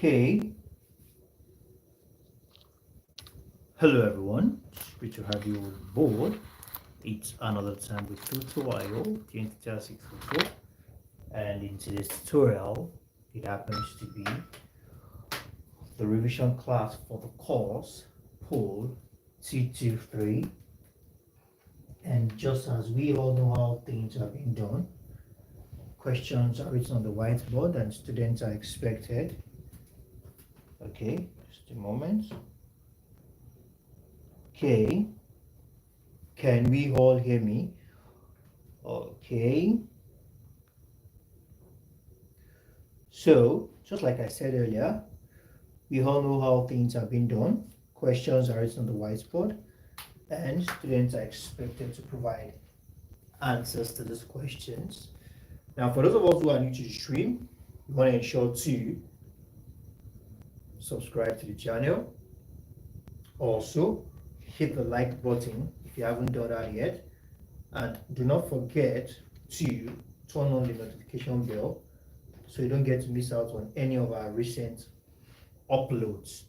Okay, hello everyone. It's great to have you on board. It's another time with tutorial 2024, and in today's tutorial, it happens to be the revision class for the course POL223. And just as we all know how things have been done, questions are written on the whiteboard and students are expected. Okay, just a moment. Okay, can we all hear me? Okay, so just like I said earlier, we all know how things have been done. Questions are written on the whiteboard, and students are expected to provide answers to these questions. Now, for those of us who are new to the stream, we want to ensure to subscribe to the channel. Also, hit the like button if you haven't done that yet, and do not forget to turn on the notification bell so you don't get to miss out on any of our recent uploads.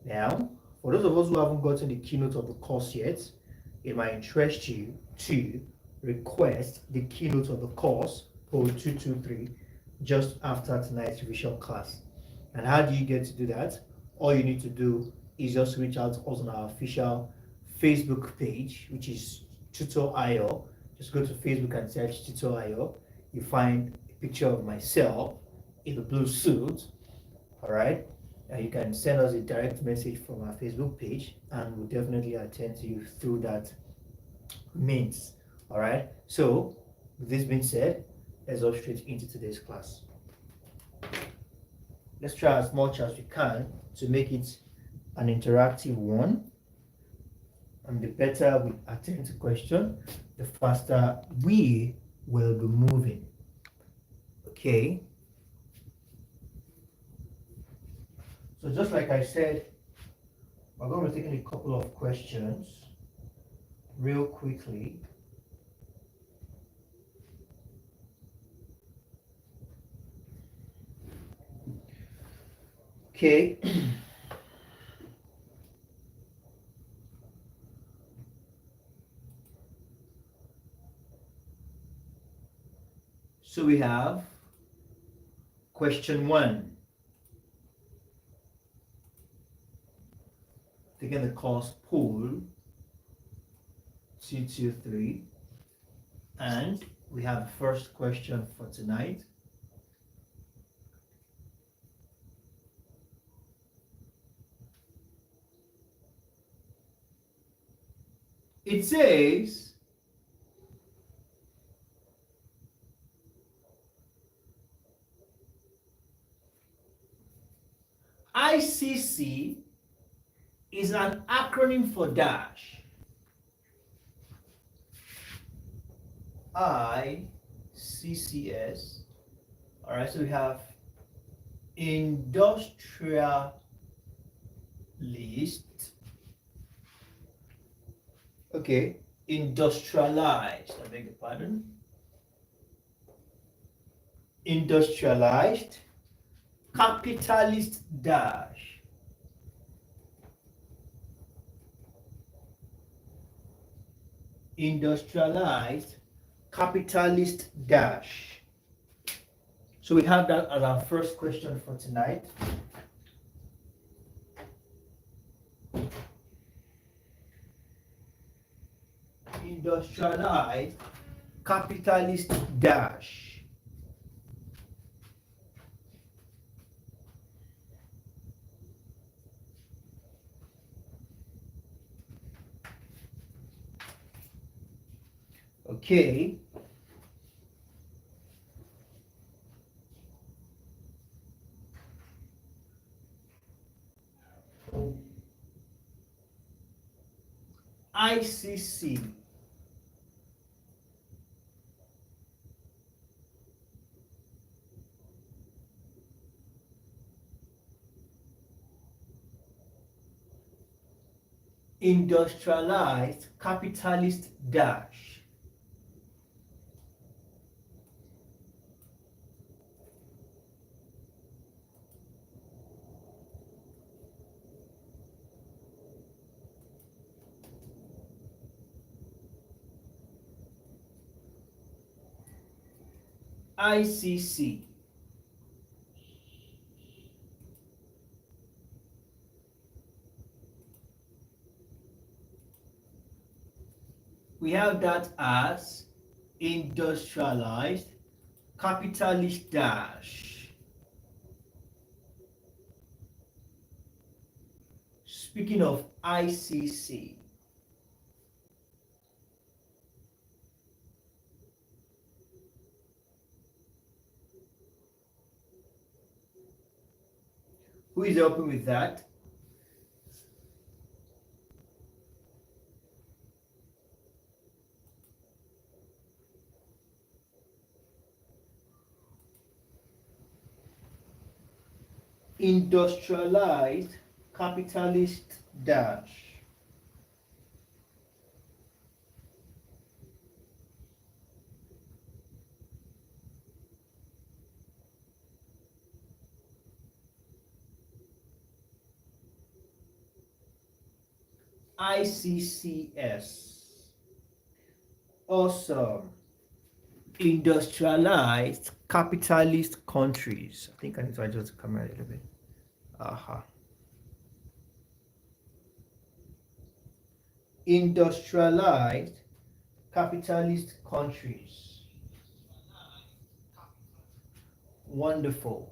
Now, for those of us who haven't gotten the keynote of the course yet, it might interest you to request the keynote of the course POL223 just after tonight's revision class. And how do you get to do that? All you need to do is just reach out to us on our official Facebook page, which is Tutor.io. Just go to Facebook and search Tutor.io. You find a picture of myself in a blue suit. All right. You can send us a direct message from our Facebook page, and we'll definitely attend to you through that means. All right. So, with this being said, let's go straight into today's class. Let's try as much as we can to make it an interactive one. And the better we attend to question, the faster we will be moving. Okay. So just like I said, we're going to be taking a couple of questions real quickly. Okay. So we have question 1. Taking the course POL223, and we have the first question for tonight. It says, ICC is an acronym for dash. ICCS. All right, so we have industrialist. Okay, industrialized. I beg your pardon. Industrialized, capitalist dash. Industrialized, capitalist dash. So we have that as our first question for tonight. Industrialized, capitalist dash. Okay. ICC. Industrialized, capitalist dash. ICC. We have that as industrialized capitalist dash. Speaking of ICC, who is helping with that? Industrialized capitalist dash. ICCS. Awesome. Industrialized capitalist countries. I think I need to adjust the camera a little bit. Aha. Industrialized capitalist countries. Wonderful.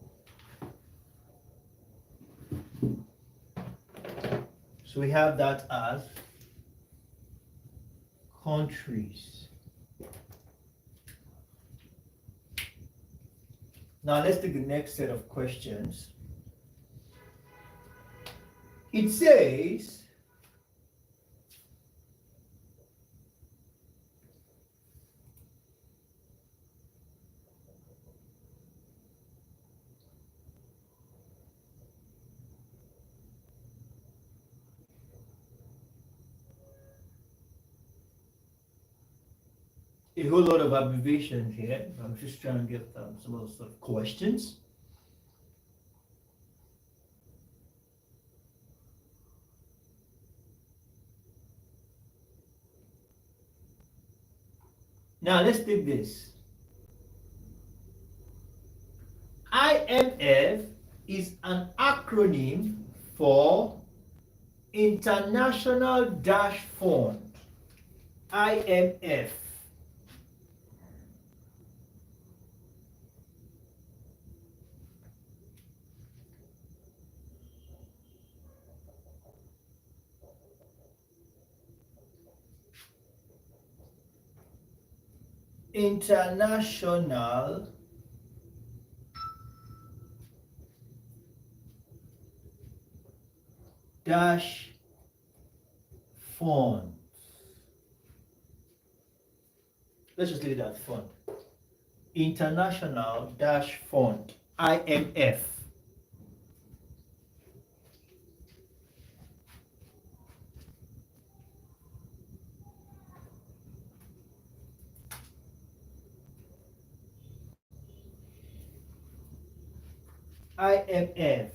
So we have that as countries. Now let's take the next set of questions. It says, a whole lot of abbreviations here. I'm just trying to get some of those sort of questions. Now let's take this. IMF is an acronym for International Dash Fund. IMF. International Dash Fund. Let's just leave that fund. International Dash Fund, IMF. IMF,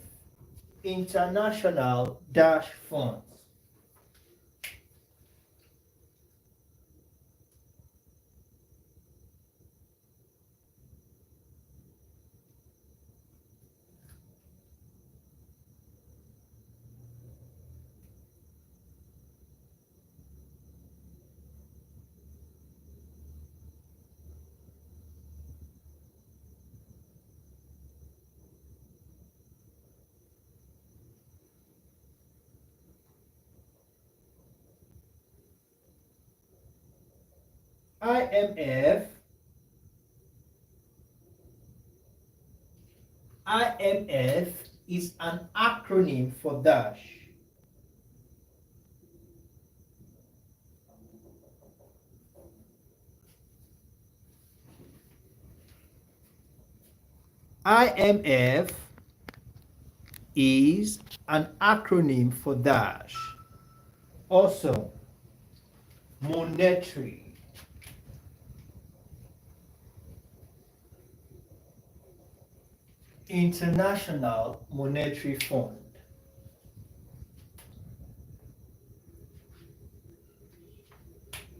International Dash Fund. IMF is an acronym for dash. IMF is an acronym for dash. Also, monetary. International Monetary Fund.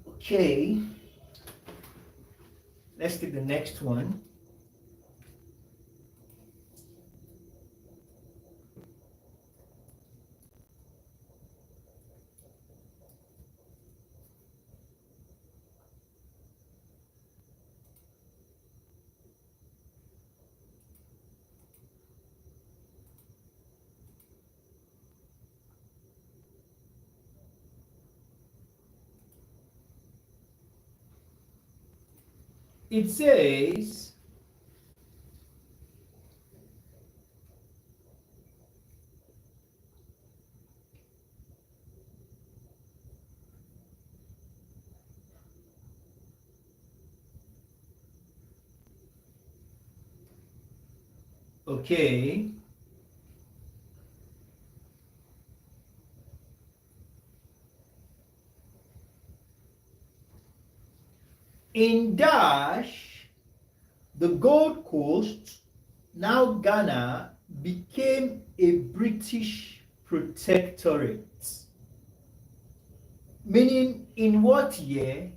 Okay, let's take the next one. It says okay. In dash, the Gold Coast, now Ghana, became a British protectorate. Meaning, in what year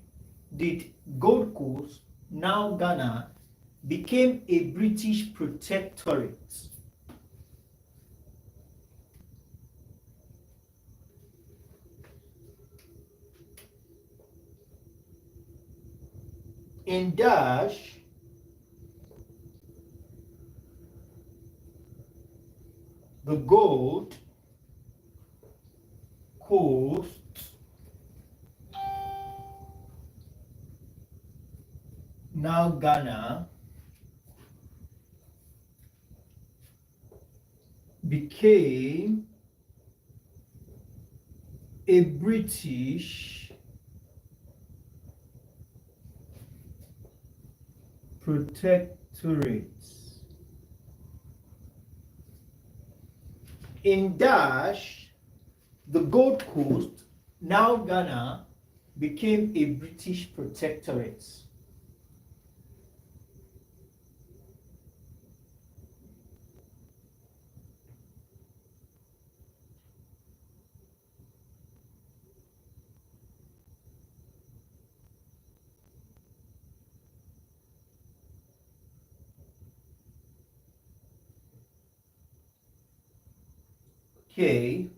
did Gold Coast, now Ghana, became a British protectorate? In dash, the Gold Coast, now Ghana, became a British protectorate. In dash, the Gold Coast, now Ghana, became a British protectorate. Okay,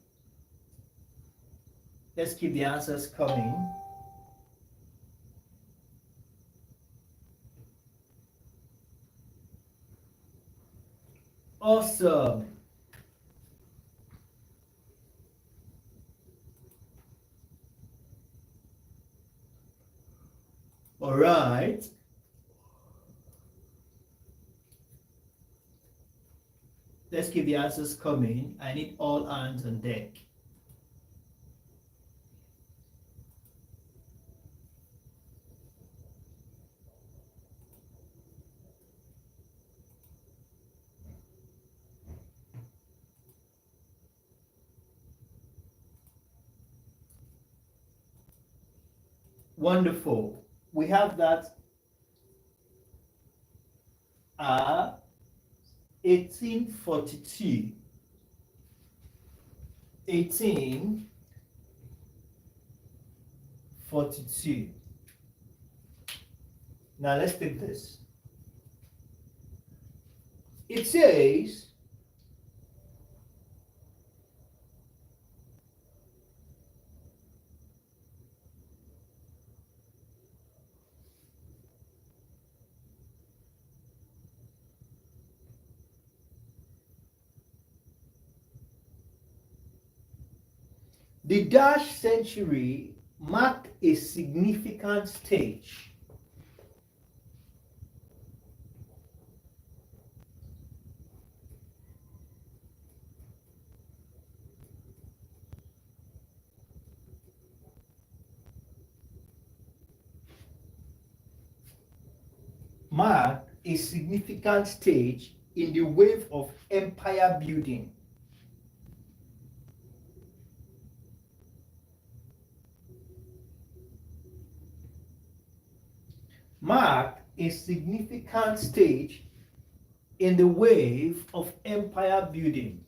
let's keep the answers coming. Awesome. All right. Let's keep the answers coming. I need all hands on deck. Wonderful. We have that 1842. 1842. Now let's take this. It says the dash century marked a significant stage. Marked a significant stage in the wave of empire building. Marked a significant stage in the wave of empire building.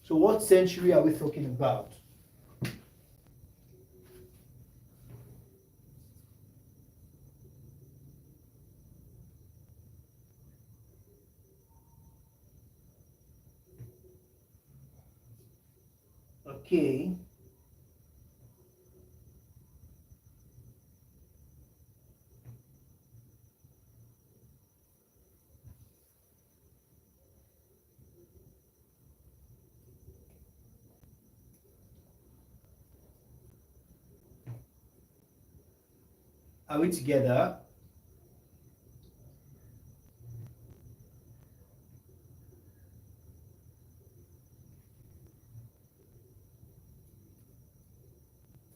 So what century are we talking about? Okay. Are we together?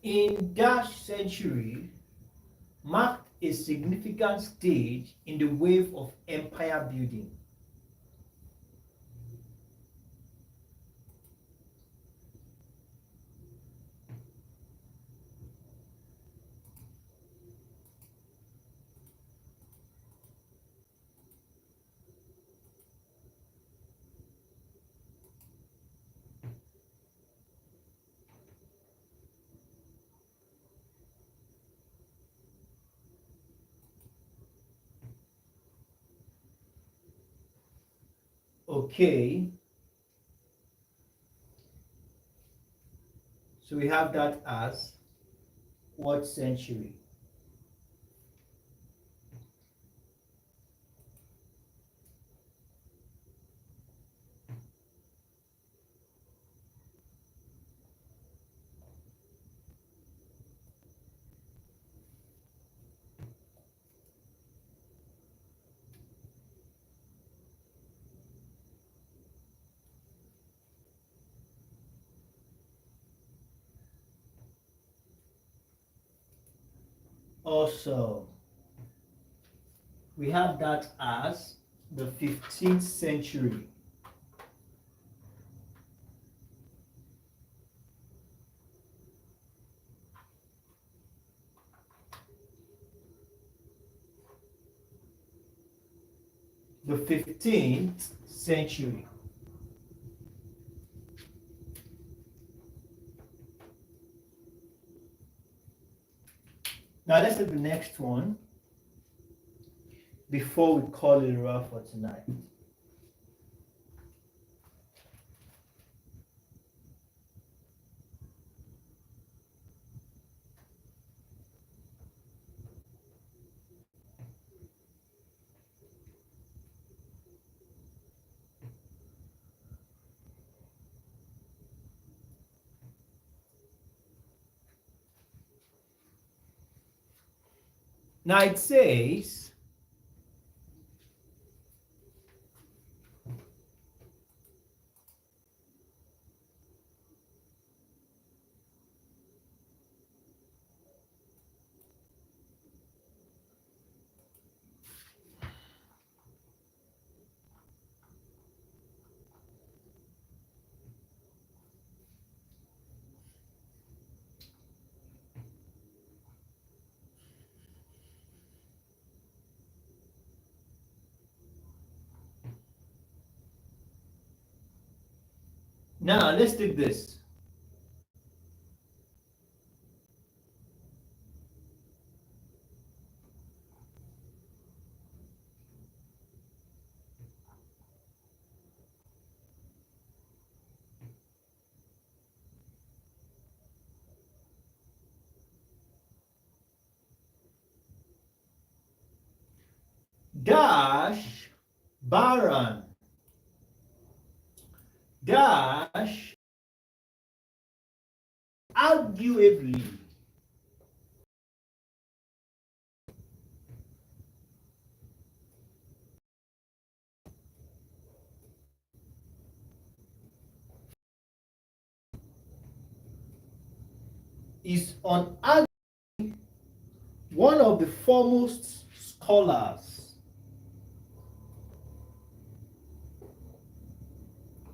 In dash century marked a significant stage in the wave of empire building. Okay, so we have that as what century? Also, we have that as the 15th century. The 15th century. Now let's take the next one before we call it a wrap for tonight. Now it says now let's take this. Dash Baran dash arguably is on one of the foremost scholars,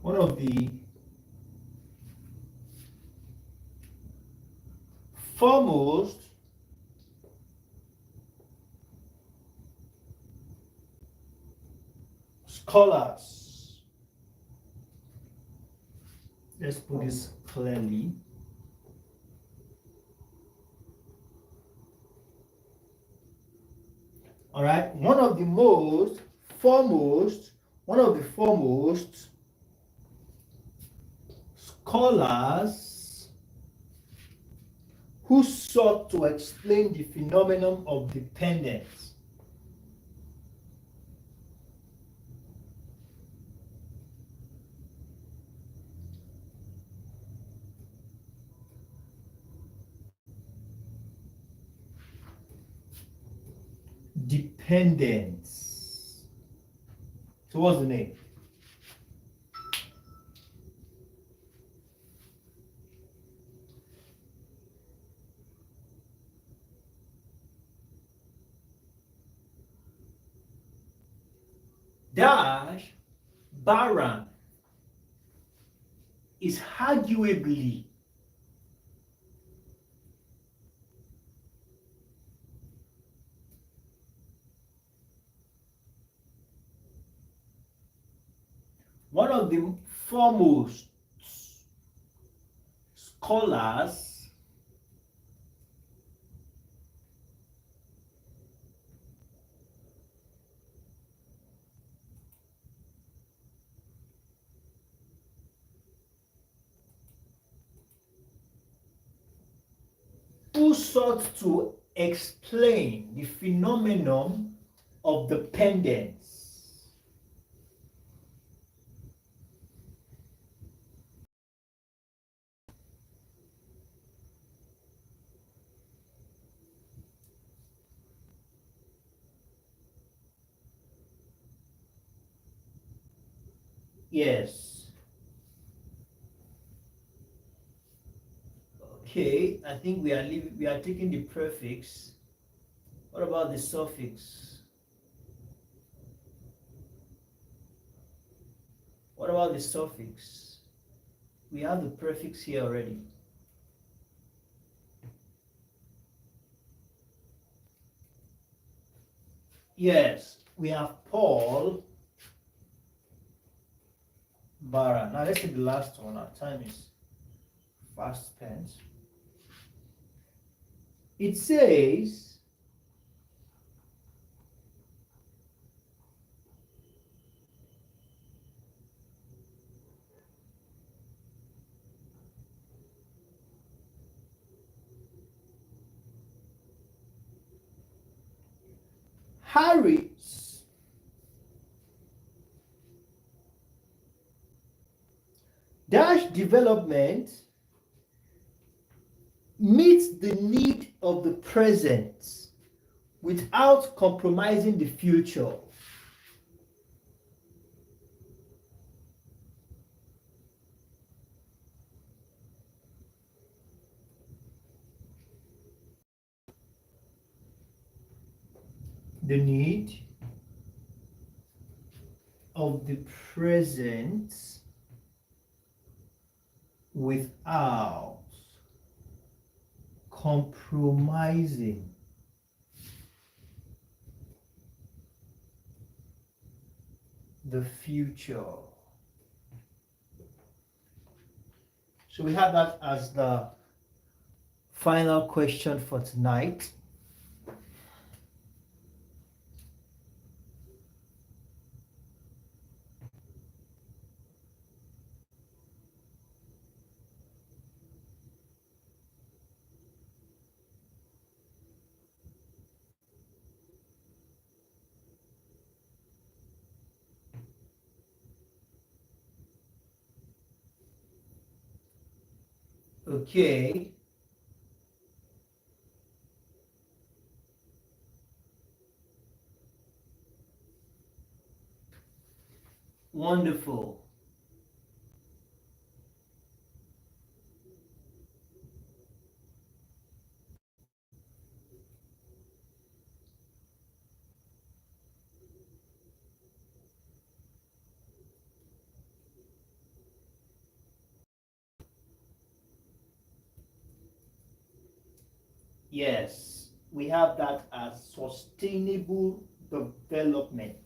one of the foremost scholars. Let's put this clearly. All right, one of the foremost scholars who sought to explain the phenomenon of dependence. dependence. So what's the name? Dash Baran is arguably one of the foremost scholars who sought to explain the phenomenon of dependence. Yes. Okay, I think we are taking the prefix. What about the suffix? What about the suffix? We have the prefix here already. Yes, we have Paul Bara. Now let's see the last one. Our time is fast spent. It says Harris dash development meets the need of the present without compromising the future. The need of the present without compromising the future. So we have that as the final question for tonight. Okay. Wonderful. Yes, we have that as sustainable development.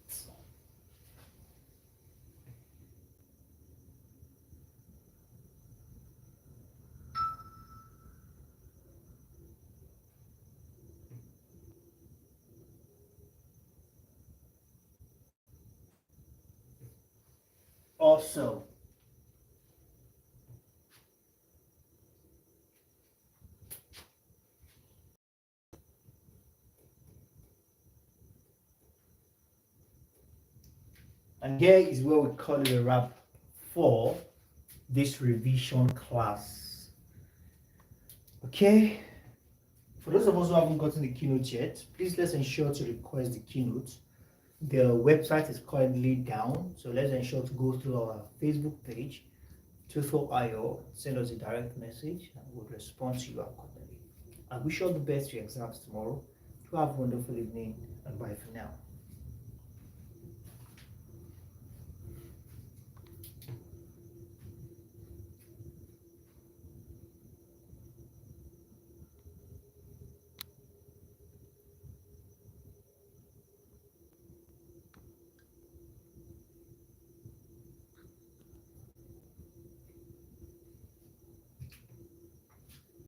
Also, and here is where we call it a wrap for this revision class. Okay, For those of us who haven't gotten the keynote yet, please let's ensure to request the keynote. The website is currently down, so let's ensure to go through our Facebook page, tutor.io, send us a direct message, and we'll respond to you accordingly. I wish you all the best for your exams tomorrow. You have a wonderful evening, and bye for now.